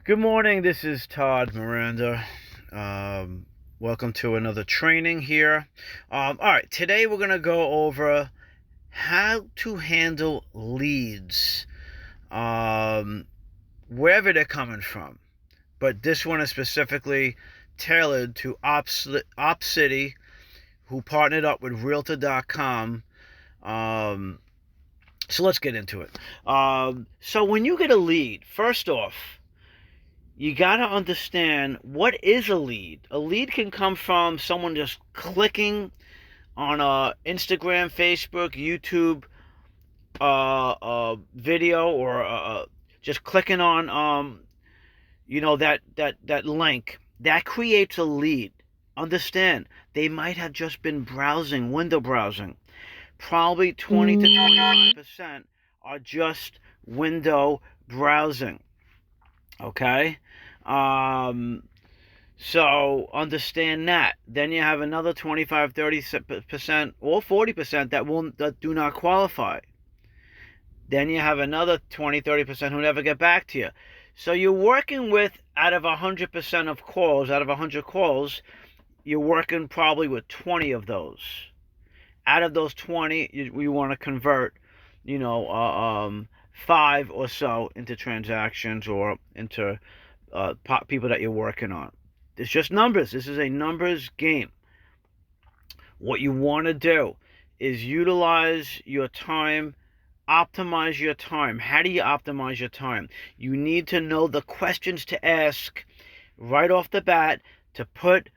Good morning. This is Todd Miranda. Welcome to another training here. All right, today we're going to go over how to handle leads, wherever they're coming from. But this one is specifically tailored to OpCity, who partnered up with Realtor.com. So let's get into it. So when you get a lead, first off, you got to understand what is a lead. A lead can come from someone just clicking on a Instagram, Facebook, YouTube video, or just clicking on that link. That creates a lead. Understand, they might have just been browsing, window browsing. Probably 20 to 25% are just window browsing. Okay? So understand that. Then you have another 25, 30% or 40% that do not qualify. Then you have another 20, 30% who never get back to you. So you're working with, out of 100% of calls, out of 100 calls, you're working probably with 20 of those. Out of those 20, you want to convert, 5 or so into transactions or into people that you're working on. It's just numbers. This is a numbers game. What you want to do is utilize your time, optimize your time. How do you optimize your time? You need to know the questions to ask right off the bat to put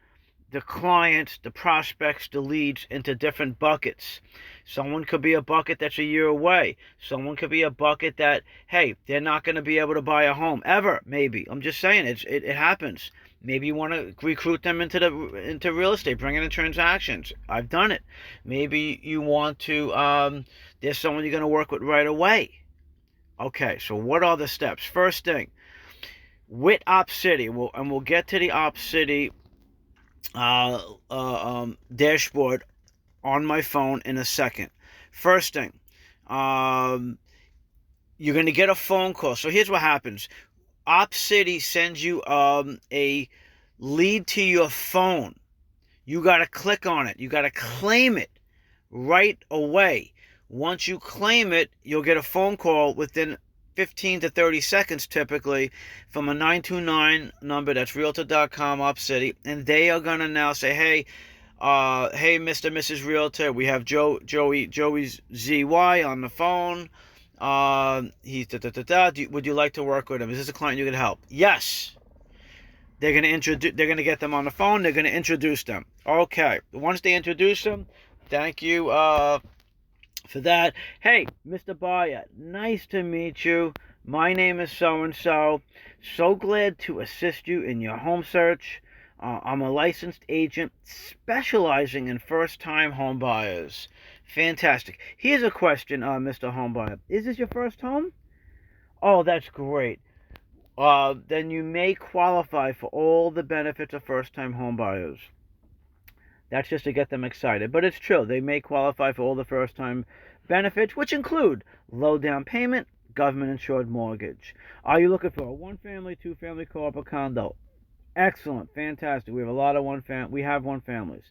the clients, the prospects, the leads into different buckets. Someone could be a bucket that's a year away. Someone could be a bucket that, hey, they're not going to be able to buy a home ever. Maybe. I'm just saying, it happens. Maybe you want to recruit them into real estate, bringing in transactions. I've done it. Maybe you want to. There's someone you're going to work with right away. Okay, so what are the steps? First thing, with OpCity, we'll get to the OpCity dashboard on my phone in a second. First thing, you're going to get a phone call. So here's what happens. OpCity sends you a lead to your phone. You got to click on it. You got to claim it right away. Once you claim it, you'll get a phone call within 15 to 30 seconds typically from a 929 number. That's Realtor.com OpCity, and they are gonna now say, hey, Mr. Mrs. Realtor, we have Joey's ZY on the phone. He's would you like to work with him? Is this a client you can help? Yes. They're gonna get them on the phone. They're gonna introduce them. Okay. Once they introduce them, thank you for that. Hey, Mr. Buyer, nice to meet you. My name is so-and-so. So glad to assist you in your home search. I'm a licensed agent specializing in first-time home buyers. Fantastic. Here's a question, Mr. Homebuyer. Is this your first home? Oh, that's great. Then you may qualify for all the benefits of first-time home buyers. That's just to get them excited. But it's true. They may qualify for all the first-time benefits, which include low down payment, government-insured mortgage. Are you looking for a one-family, two-family, co-op, or condo? Excellent. Fantastic. We have a lot of one families.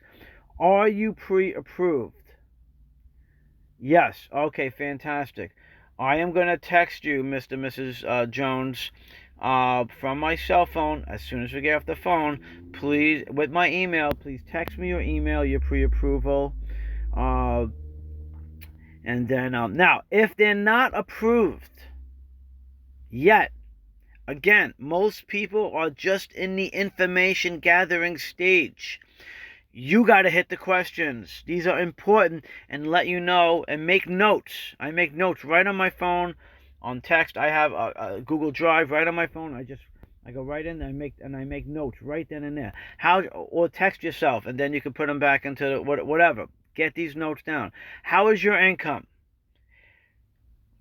Are you pre-approved? Yes. Okay, fantastic. I am going to text you, Mr. and Mrs. Jones, from my cell phone as soon as we get off the phone. Please, with my email, please text me your email, your pre-approval. And then, now, if they're not approved yet, again, most people are just in the information gathering stage. You got to hit the questions. These are important, and let you know, and make notes. I make notes right on my phone, on text. I have a Google Drive right on my phone. I go right in and I make notes right then and there. Or text yourself, and then you can put them back into whatever. Get these notes down. How is your income?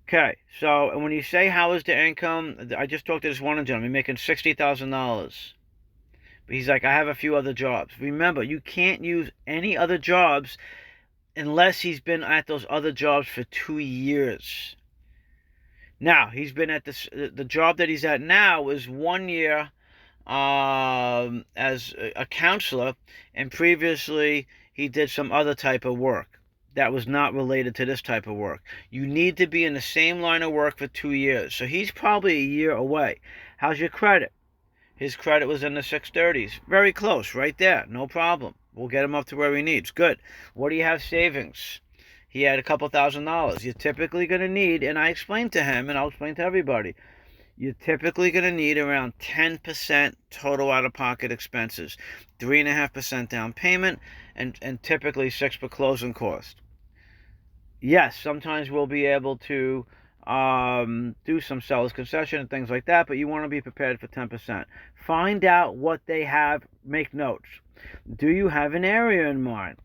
Okay, so when you say how is the income, I just talked to this one gentleman making $60,000. But he's like, I have a few other jobs. Remember, you can't use any other jobs unless he's been at those other jobs for 2 years. Now, he's been at the job that he's at now is 1 year as a counselor, and previously he did some other type of work that was not related to this type of work. You need to be in the same line of work for 2 years. So he's probably a year away. How's your credit? His credit was in the 630s. Very close, right there. No problem. We'll get him up to where he needs. Good. What do you have savings? He had a couple $1,000s. You're typically going to need, and I explained to him, and I'll explain to everybody, you're typically going to need around 10% total out-of-pocket expenses, 3.5% down payment, and typically 6% for closing cost. Yes, sometimes we'll be able to do some seller's concession and things like that, but you want to be prepared for 10%. Find out what they have. Make notes. Do you have an area in mind?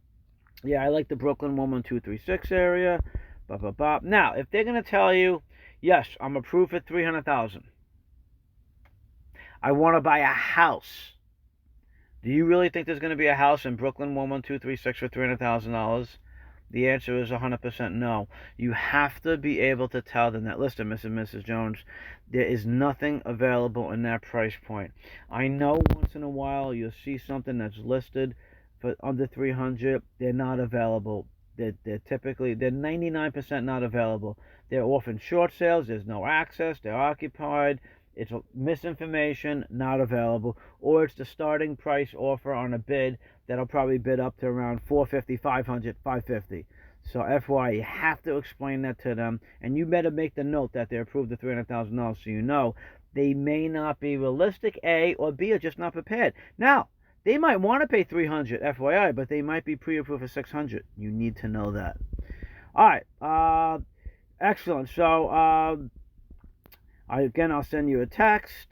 Yeah, I like the Brooklyn 11236 area. Blah, blah, blah. Now, if they're going to tell you, yes, I'm approved for $300,000. I want to buy a house. Do you really think there's going to be a house in Brooklyn 11236 for $300,000? The answer is 100% no. You have to be able to tell them that, listen, Mr. and Mrs. Jones, there is nothing available in that price point. I know once in a while you'll see something that's listed for under 300. They're not available. They're 99% not available. They're often short sales. There's no access. They're occupied. It's misinformation, not available, or it's the starting price offer on a bid that'll probably bid up to around 450, 500, 550. So FYI, you have to explain that to them, and you better make the note that they're approved the $300,000 so you know they may not be realistic, A, or B, are just not prepared. Now, they might want to pay 300, FYI, but they might be pre-approved for 600. You need to know that. All right, excellent. So, I'll send you a text,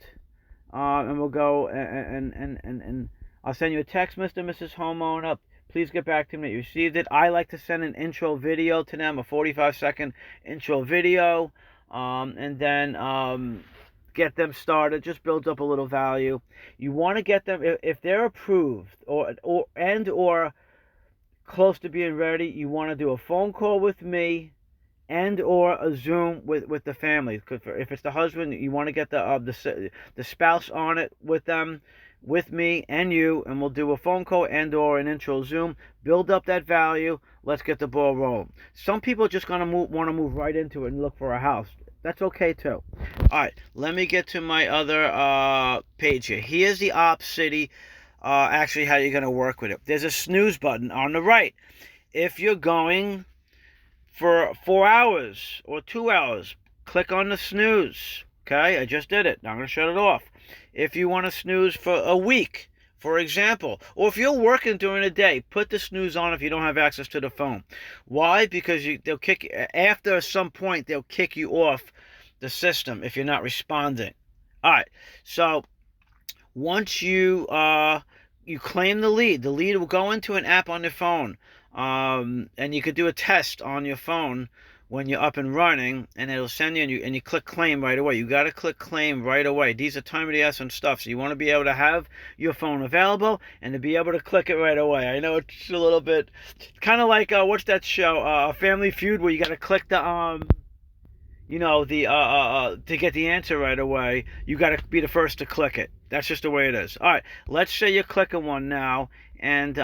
and we'll go, and I'll send you a text, Mr. and Mrs. Homeowner. Please get back to me that you received it. I like to send an intro video to them, a 45-second intro video, and then get them started. Just builds up a little value. You want to get them, if they're approved or close to being ready, you want to do a phone call with me and or a Zoom with the family. If it's the husband, you want to get the spouse on it with them, with me and you, and we'll do a phone call and or an intro Zoom. Build up that value. Let's get the ball rolling. Some people are just going to want to move right into it and look for a house. That's okay too. All right, let me get to my other page here. Here's the OpCity. Actually, how you're going to work with it. There's a snooze button on the right. If you're going for 4 hours or 2 hours, click on the snooze. Okay, I just did it. Now I'm going to shut it off. If you want to snooze for a week, for example, or if you're working during the day, put the snooze on if you don't have access to the phone. Why? Because they'll kick after some point. They'll kick you off the system if you're not responding. All right. So once you claim the lead will go into an app on your phone. And you could do a test on your phone when you're up and running, and it'll send you, and you click claim right away. You got to click claim right away. These are time of the essence stuff, so you want to be able to have your phone available and to be able to click it right away. I know it's a little bit kind of like what's that show, Family Feud, where you got to click the to get the answer right away. You got to be the first to click it. That's just the way it is. All right, let's say you're clicking one now, and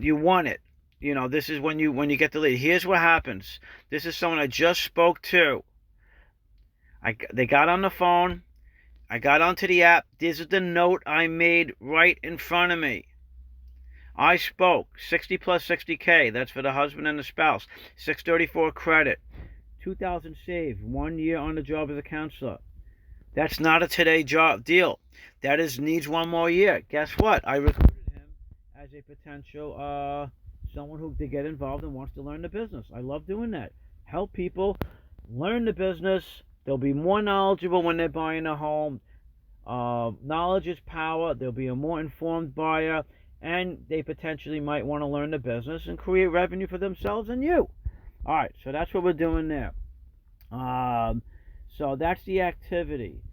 you want it. This is when you get the lead. Here's what happens. This is someone I just spoke to. They got on the phone. I got onto the app. This is the note I made right in front of me. I spoke. 60 plus 60K. That's for the husband and the spouse. 634 credit. 2,000 saved. 1 year on the job as a counselor. That's not a today job deal. That needs one more year. Guess what? I recruited him as a potential someone who to get involved and wants to learn the business. I love doing that. Help people learn the business. They'll be more knowledgeable when they're buying a home. Knowledge is power. They'll be a more informed buyer, and they potentially might want to learn the business and create revenue for themselves and you. All right, so that's what we're doing there. So that's the activity.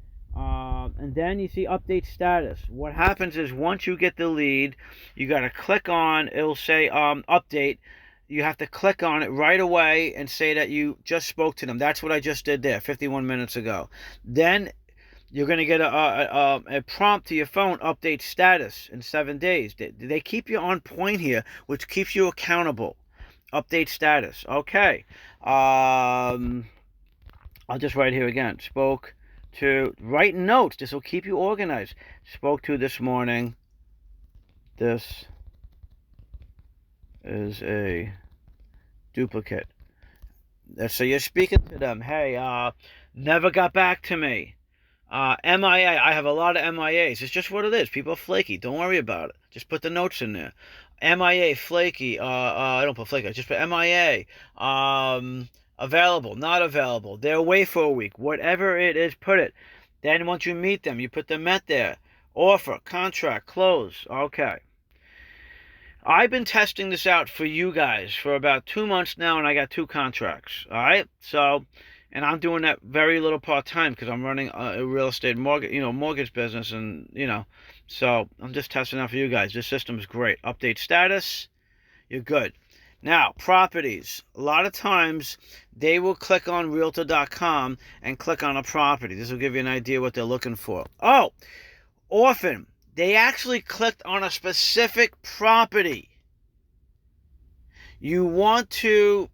And then you see update status. What happens is once you get the lead, you got to click on, it'll say update. you have to click on it right away and say that you just spoke to them. That's what I just did there 51 minutes ago. Then you're going to get a prompt to your phone, update status in 7 days. They keep you on point here, which keeps you accountable. Update status. Okay. I'll just write here again. Spoke to, write notes. This will keep you organized. Spoke to this morning. This is a duplicate. So you're speaking to them. Hey, never got back to me. MIA. I have a lot of MIAs. It's just what it is. People are flaky. Don't worry about it. Just put the notes in there. MIA, flaky. I don't put flaky. I just put MIA. Available, not available. They're away for a week. Whatever it is, put it. Then once you meet them, you put the met there. Offer, contract, close. Okay. I've been testing this out for you guys for about 2 months now, and I got 2 contracts. All right. So, and I'm doing that very little part-time because I'm running a real estate mortgage business, and so I'm just testing out for you guys. This system is great. Update status, you're good. Now, properties. A lot of times they will click on realtor.com and click on a property. This will give you an idea what they're looking for. Oh, often they actually clicked on a specific property. You want to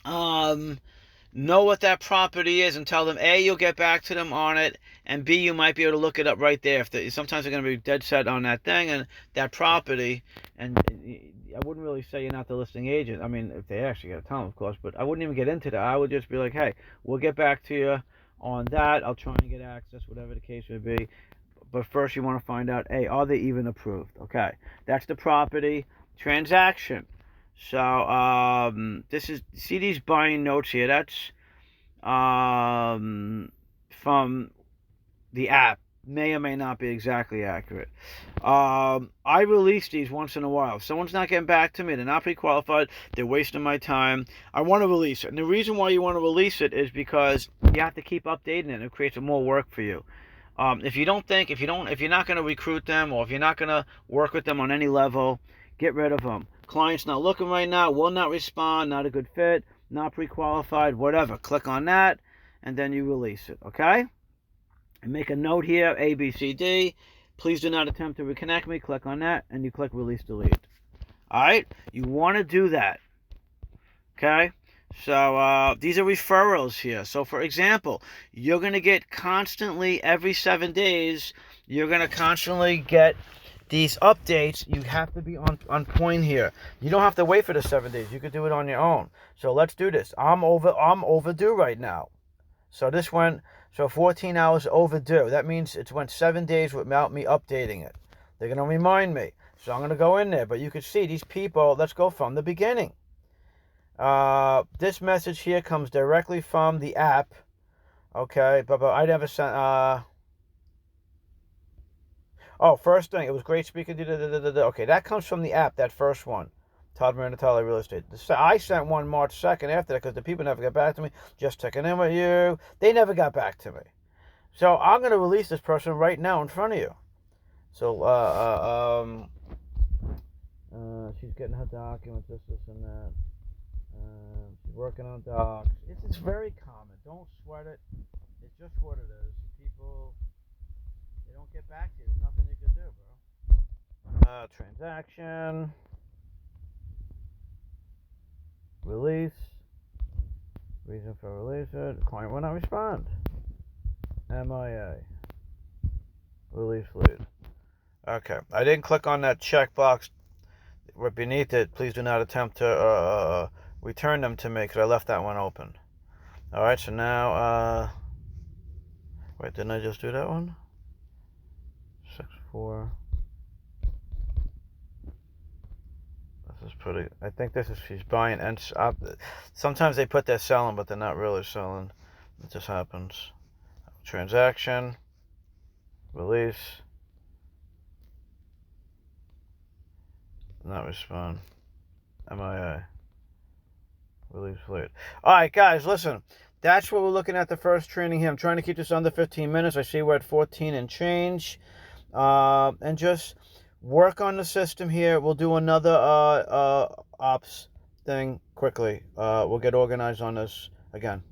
know what that property is and tell them, A, you'll get back to them on it, and B, you might be able to look it up right there. Sometimes they're going to be dead set on that thing and that property, and I wouldn't really say you're not the listing agent. I mean, if they actually got to tell them, of course, but I wouldn't even get into that. I would just be like, hey, we'll get back to you on that. I'll try and get access, whatever the case may be. But first you want to find out, hey, are they even approved? Okay, that's the property transaction. So this is, see these buying notes here? That's from the app. May or may not be exactly accurate. I release these once in a while. If someone's not getting back to me, they're not pre-qualified, they're wasting my time, I want to release it. And the reason why you want to release it is because you have to keep updating it. It creates more work for you. If you're not going to recruit them, or if you're not going to work with them on any level, get rid of them. Client's not looking right now, will not respond, not a good fit, not pre-qualified, whatever. Click on that, and then you release it, okay? And make a note here, A, B, C, D. Please do not attempt to reconnect me. Click on that, and you click release delete. All right? You want to do that, okay? So these are referrals here. So, for example, you're going to get constantly, every 7 days, you're going to constantly get these updates. You have to be on point here. You don't have to wait for the 7 days. You could do it on your own. So let's do this. I'm overdue right now. So this went, 14 hours overdue. That means it went 7 days without me updating it. They're going to remind me. So I'm going to go in there. But you can see these people, let's go from the beginning. This message here comes directly from the app. Okay, but I never sent, first thing, it was great speaking to you. Okay, that comes from the app, that first one. Todd Miranda Real Estate. I sent one March 2nd after that because the people never got back to me. Just checking in with you. They never got back to me. So I'm going to release this person right now in front of you. So, she's getting her documents, this and that. She's working on docs. It's very common. Don't sweat it. It's just what it is. People, they don't get back to you. There's nothing you can do, bro. Transaction. Release. Reason for release it. The client will not respond. MIA. Release lead. Okay. I didn't click on that checkbox right beneath it. Please do not attempt to return them to me because I left that one open. Alright, so now, wait, didn't I just do that one? 6-4. This is pretty, I think this is, she's buying, and sometimes they put they're selling, but they're not really selling. It just happens. Transaction. Release. Not respond. MIA. Release late. Alright, guys, listen. That's what we're looking at the first training here. I'm trying to keep this under 15 minutes. I see we're at 14 and change. And just work on the system here. We'll do another ops thing quickly. We'll get organized on this again.